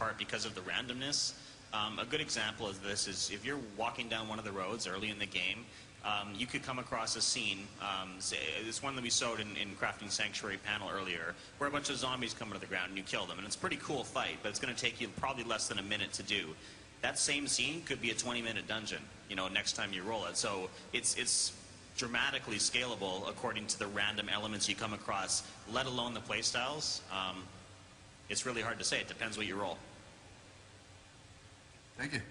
part because of the randomness. A good example of this is if you're walking down one of the roads early in the game, you could come across a scene. It's one that we showed in Crafting Sanctuary panel earlier, where a bunch of zombies come to the ground and you kill them. And it's a pretty cool fight, but it's going to take you probably less than a minute to do. That same scene could be a 20-minute dungeon, you know, next time you roll it. So it's dramatically scalable according to the random elements you come across, let alone the playstyles. It's really hard to say. It depends what you roll. Thank you.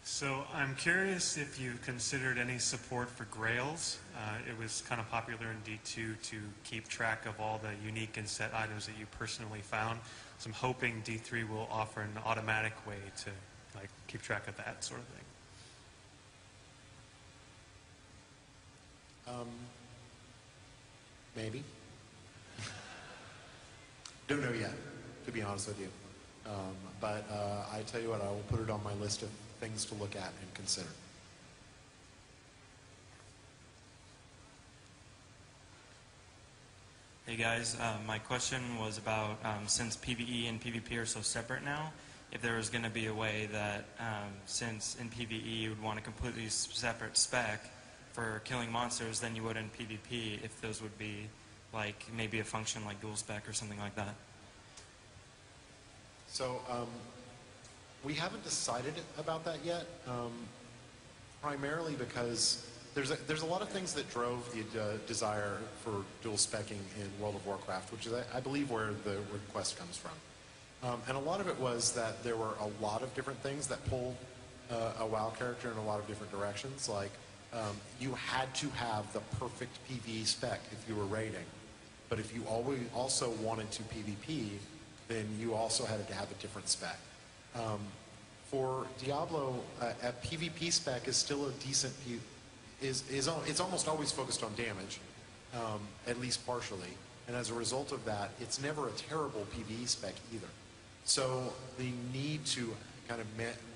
So I'm curious if you considered any support for Grails. It was kind of popular in D2 to keep track of all the unique and set items that you personally found. So I'm hoping D3 will offer an automatic way to like keep track of that sort of thing. Maybe. Don't know yet, to be honest with you. But I tell you what, I will put it on my list of things to look at and consider. Hey guys, my question was about since PvE and PvP are so separate now, if there was going to be a way that since in PvE you would want a completely separate spec for killing monsters than you would in PvP, if those would be like maybe a function like dual spec or something like that. So we haven't decided about that yet, primarily because there's a lot of things that drove the desire for dual specking in World of Warcraft, which is, I believe, where the request comes from. And a lot of it was that there were a lot of different things that pulled a WoW character in a lot of different directions. Like, you had to have the perfect PvE spec if you were raiding. But if you always also wanted to PvP, then you also had to have a different spec. For Diablo, a PvP spec is still a decent, it's almost always focused on damage, at least partially. And as a result of that, it's never a terrible PvE spec either. So the need to kind of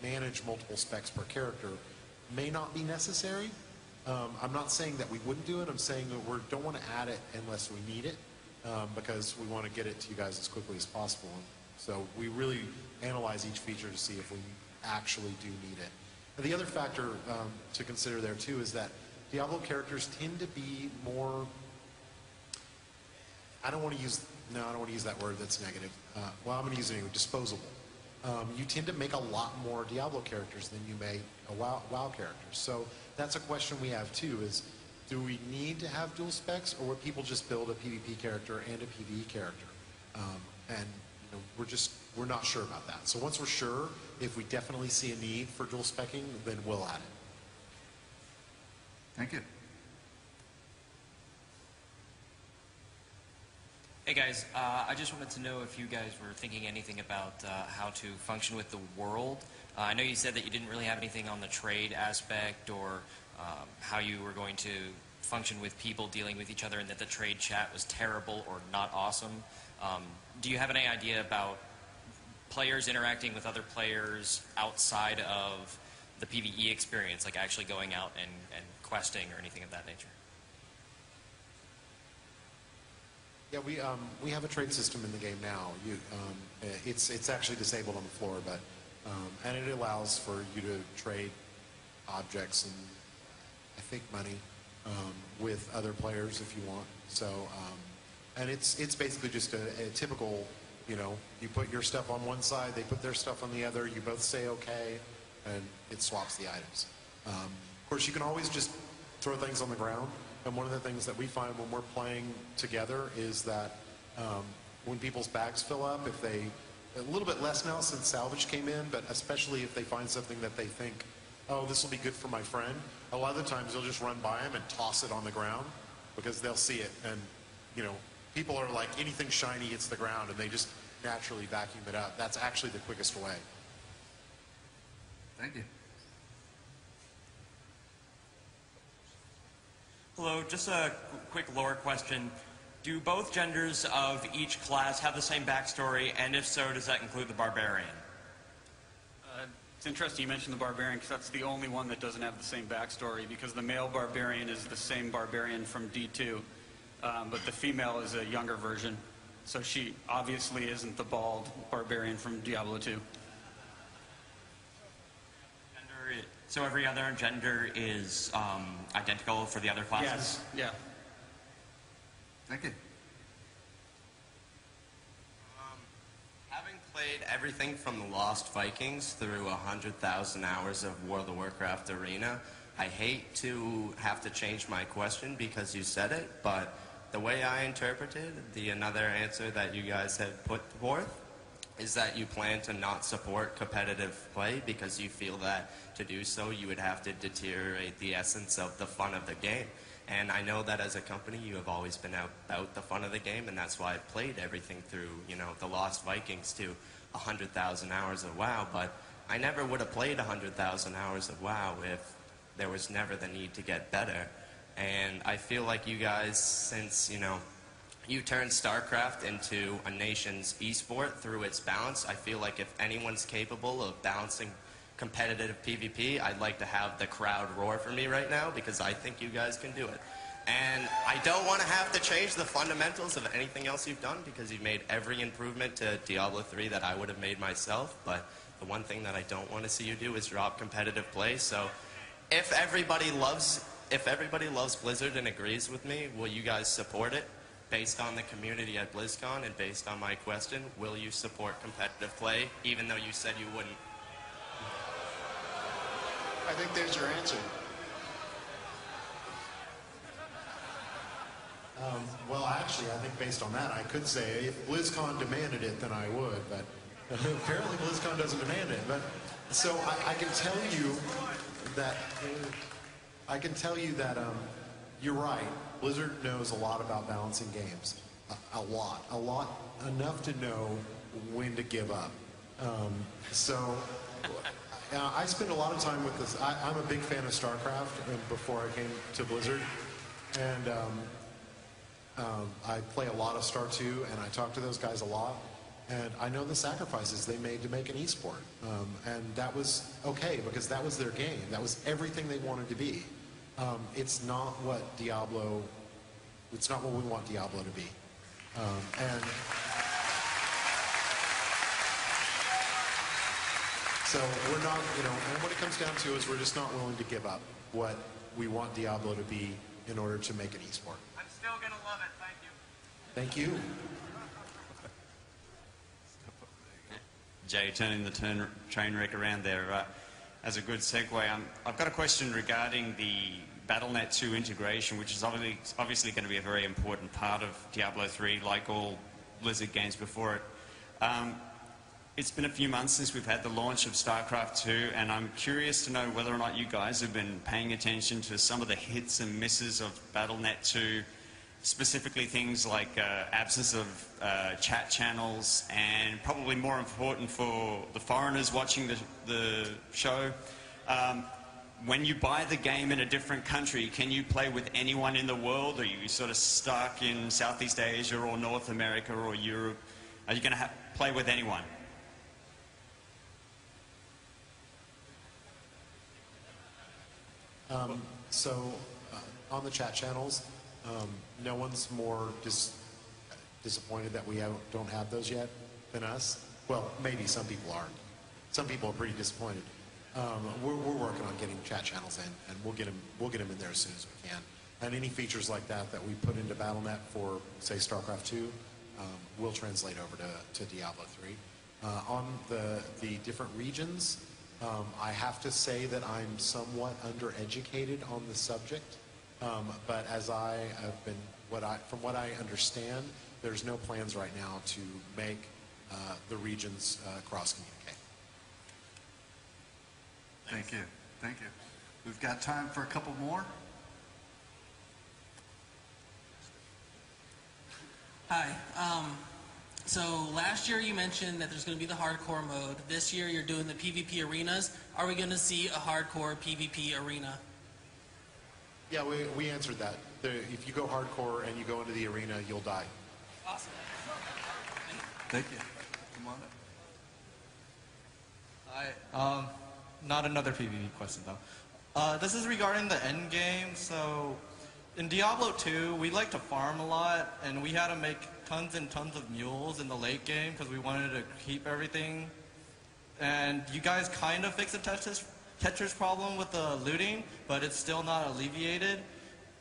manage multiple specs per character may not be necessary. I'm not saying that we wouldn't do it. I'm saying that we don't want to add it unless we need it, because we want to get it to you guys as quickly as possible. And so we really analyze each feature to see if we actually do need it. And the other factor to consider there too is that Diablo characters tend to be more, I don't want to use that word, that's negative. Well, I'm going to use it anyway, disposable. You tend to make a lot more Diablo characters than you make a WoW characters. So that's a question we have too, is do we need to have dual specs, or would people just build a PvP character and a PvE character? And you know, we're not sure about that. So once we're sure, if we definitely see a need for dual specking, then we'll add it. Thank you. Hey guys, I just wanted to know if you guys were thinking anything about how to function with the world. I know you said that you didn't really have anything on the trade aspect, or how you were going to function with people dealing with each other, and that the trade chat was terrible or not awesome. Do you have any idea about players interacting with other players outside of the PvE experience, like actually going out and questing or anything of that nature? Yeah, we have a trade system in the game now. It's actually disabled on the floor, but and it allows for you to trade objects and I think money with other players if you want. So and it's basically just a typical, you know, you put your stuff on one side, they put their stuff on the other, you both say okay, and it swaps the items. Of course, you can always just throw things on the ground. And one of the things that we find when we're playing together is that when people's bags fill up, if they, a little bit less now since salvage came in, but especially if they find something that they think, oh, this will be good for my friend, a lot of the times they'll just run by them and toss it on the ground because they'll see it. And, you know, people are like, anything shiny hits the ground, and they just naturally vacuum it up. That's actually the quickest way. Thank you. Hello, just a quick lore question. Do both genders of each class have the same backstory, and if so, does that include the barbarian? It's interesting you mentioned the barbarian, because that's the only one that doesn't have the same backstory, because the male barbarian is the same barbarian from D2, but the female is a younger version. So she obviously isn't the bald barbarian from Diablo 2. So every other gender is identical for the other classes? Yes, yeah. Thank you. Having played everything from the Lost Vikings through 100,000 hours of World of Warcraft Arena, I hate to have to change my question because you said it, but the way I interpreted another answer that you guys had put forth is that you plan to not support competitive play because you feel that to do so you would have to deteriorate the essence of the fun of the game. And I know that as a company you have always been about the fun of the game, and that's why I've played everything through, the Lost Vikings to 100,000 hours of WoW, but I never would have played 100,000 hours of WoW if there was never the need to get better. And I feel like you guys, since, you turned StarCraft into a nation's esport through its balance, I feel like if anyone's capable of balancing competitive PvP, I'd like to have the crowd roar for me right now because I think you guys can do it. And I don't want to have to change the fundamentals of anything else you've done because you've made every improvement to Diablo 3 that I would have made myself, but the one thing that I don't want to see you do is drop competitive play. So if everybody loves Blizzard and agrees with me, will you guys support it? Based on the community at BlizzCon and based on my question, will you support competitive play even though you said you wouldn't? I think there's your answer. Well, actually, I think based on that, I could say if BlizzCon demanded it, then I would. But apparently, BlizzCon doesn't demand it. But so I can tell you that you're right. Blizzard knows a lot about balancing games. A lot, enough to know when to give up. I spend a lot of time with this. I'm a big fan of StarCraft before I came to Blizzard. And I play a lot of Star 2, and I talk to those guys a lot. And I know the sacrifices they made to make an esport. And that was okay, because that was their game. That was everything they wanted to be. It's not what we want Diablo to be. So we're not, and what it comes down to is we're just not willing to give up what we want Diablo to be in order to make an esport. I'm still going to love it. Thank you. Thank you. Jay, turning the train wreck around there. As a good segue, I've got a question regarding the BattleNet 2 integration, which is obviously going to be a very important part of Diablo 3, like all Blizzard games before it. It's been a few months since we've had the launch of StarCraft 2, and I'm curious to know whether or not you guys have been paying attention to some of the hits and misses of BattleNet 2, specifically things like absence of chat channels, and probably more important for the foreigners watching the show, when you buy the game in a different country, can you play with anyone in the world? Are you sort of stuck in Southeast Asia or North America or Europe? Are you going to play with anyone? On the chat channels, no one's more disappointed that we don't have those yet than us. Well, maybe some people aren't. Some people are pretty disappointed. We're working on getting chat channels in, and we'll get them in there as soon as we can. And any features like that we put into BattleNet for, say, StarCraft 2, we'll translate over to Diablo 3. On the different regions, I have to say that I'm somewhat undereducated on the subject, but as I have been, from what I understand, there's no plans right now to make the regions cross-communicate. Thank you. Thank you. We've got time for a couple more. Hi. So last year you mentioned that there's going to be the hardcore mode. This year you're doing the PvP arenas. Are we going to see a hardcore PvP arena? Yeah, we answered that. If you go hardcore and you go into the arena, you'll die. Awesome. Thank you. Come on up. Hi. Not another PvP question though. This is regarding the end game. So in Diablo 2, we like to farm a lot, and we had to make tons and tons of mules in the late game because we wanted to keep everything. And you guys kind of fixed the Tetris problem with the looting, but it's still not alleviated.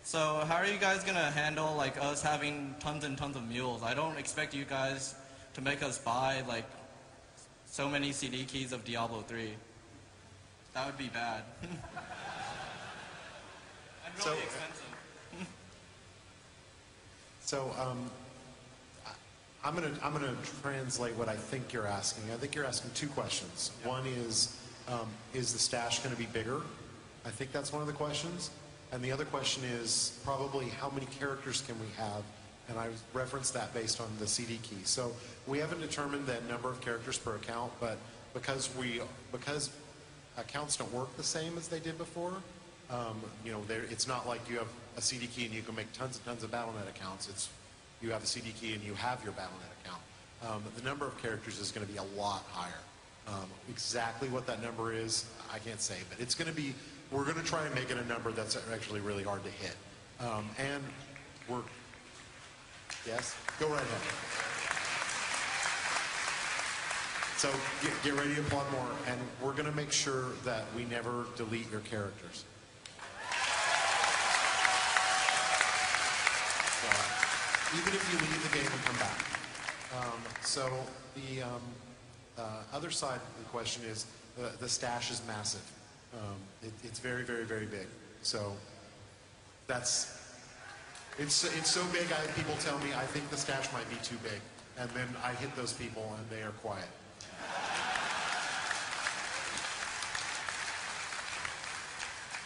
So how are you guys going to handle like us having tons and tons of mules? I don't expect you guys to make us buy like so many CD keys of Diablo 3. That would be bad. And really expensive. So I'm gonna translate what I think you're asking. I think you're asking two questions. Yeah. One is the stash going to be bigger? I think that's one of the questions. And the other question is probably how many characters can we have? And I referenced that based on the CD key. So we haven't determined the number of characters per account, but because accounts don't work the same as they did before, it's not like you have a CD key and you can make tons and tons of Battle.net accounts. It's you have a CD key and you have your Battle.net account. The number of characters is going to be a lot higher. Exactly what that number is, I can't say, but it's going to be. We're going to try and make it a number that's actually really hard to hit. And yes, go right ahead. So get ready to applaud more, and we're going to make sure that we never delete your characters. So, even if you leave the game and come back. So the other side of the question is the stash is massive. It's very, very, very big. So it's so big. People tell me I think the stash might be too big, and then I hit those people and they are quiet.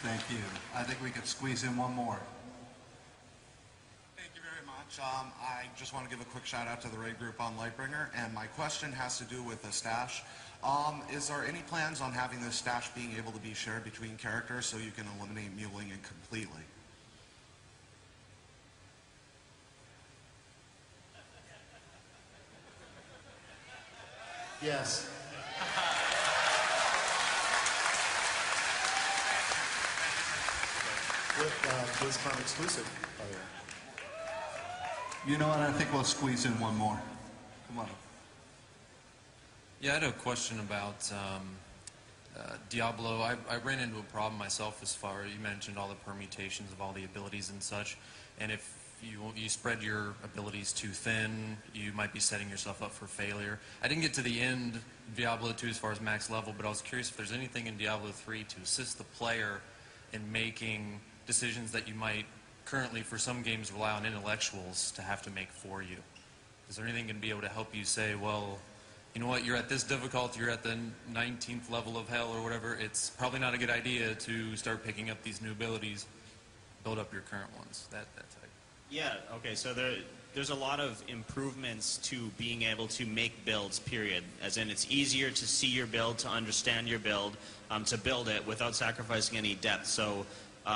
Thank you. I think we could squeeze in one more. Thank you very much. I just want to give a quick shout out to the raid group on Lightbringer, and my question has to do with the stash. Is there any plans on having this stash being able to be shared between characters so you can eliminate muling it completely? Yes. With BlizzCon exclusive, by the way. You know what? I think we'll squeeze in one more. Come on. Yeah, I had a question about Diablo. I ran into a problem myself as far as you mentioned all the permutations of all the abilities and such. And if you spread your abilities too thin, you might be setting yourself up for failure. I didn't get to the end of Diablo 2 as far as max level, but I was curious if there's anything in Diablo 3 to assist the player in making decisions that you might currently, for some games, rely on intellectuals to have to make for you. Is there anything going to be able to help you say, well, you know what, you're at this difficulty, you're at the 19th level of hell or whatever, it's probably not a good idea to start picking up these new abilities, build up your current ones, that type. Yeah, okay, so there's a lot of improvements to being able to make builds, period. As in, it's easier to see your build, to understand your build, to build it without sacrificing any depth. So,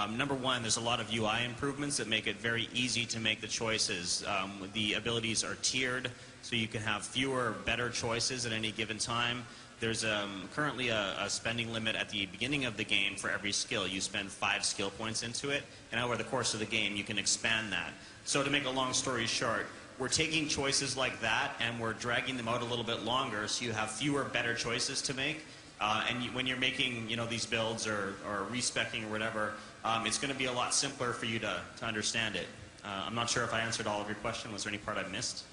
number one, there's a lot of UI improvements that make it very easy to make the choices. The abilities are tiered, so you can have fewer, better choices at any given time. There's currently a spending limit at the beginning of the game for every skill. You spend 5 skill points into it, and over the course of the game, you can expand that. So to make a long story short, we're taking choices like that, and we're dragging them out a little bit longer, so you have fewer, better choices to make. When you're making, these builds or respecking or whatever, it's going to be a lot simpler for you to understand it. I'm not sure if I answered all of your question. Was there any part I missed?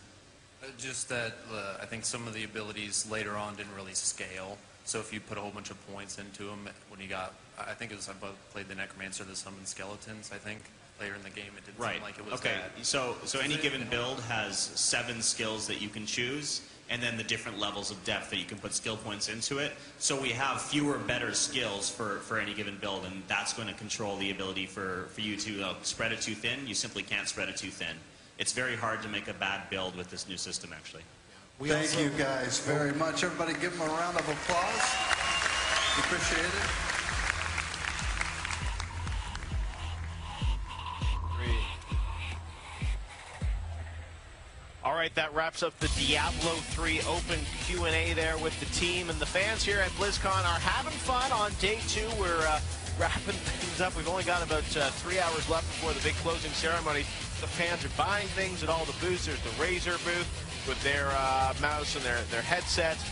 Just that I think some of the abilities later on didn't really scale. So if you put a whole bunch of points into them, when you got, I think it was I played the Necromancer, the Summoned Skeletons, I think. Later in the game, it didn't seem like it was that. So any given build has 7 skills that you can choose, and then the different levels of depth that you can put skill points into it. So we have fewer, better skills for any given build, and that's going to control the ability for you to spread it too thin. You simply can't spread it too thin. It's very hard to make a bad build with this new system, actually. Thank you guys very much. Everybody give them a round of applause. Appreciate it. All right, that wraps up the Diablo 3 open Q&A there with the team, and the fans here at BlizzCon are having fun on day 2. We're wrapping things up. We've only got about 3 hours left before the big closing ceremony. The fans are buying things at all the booths. There's the Razer booth with their mouse and their headsets.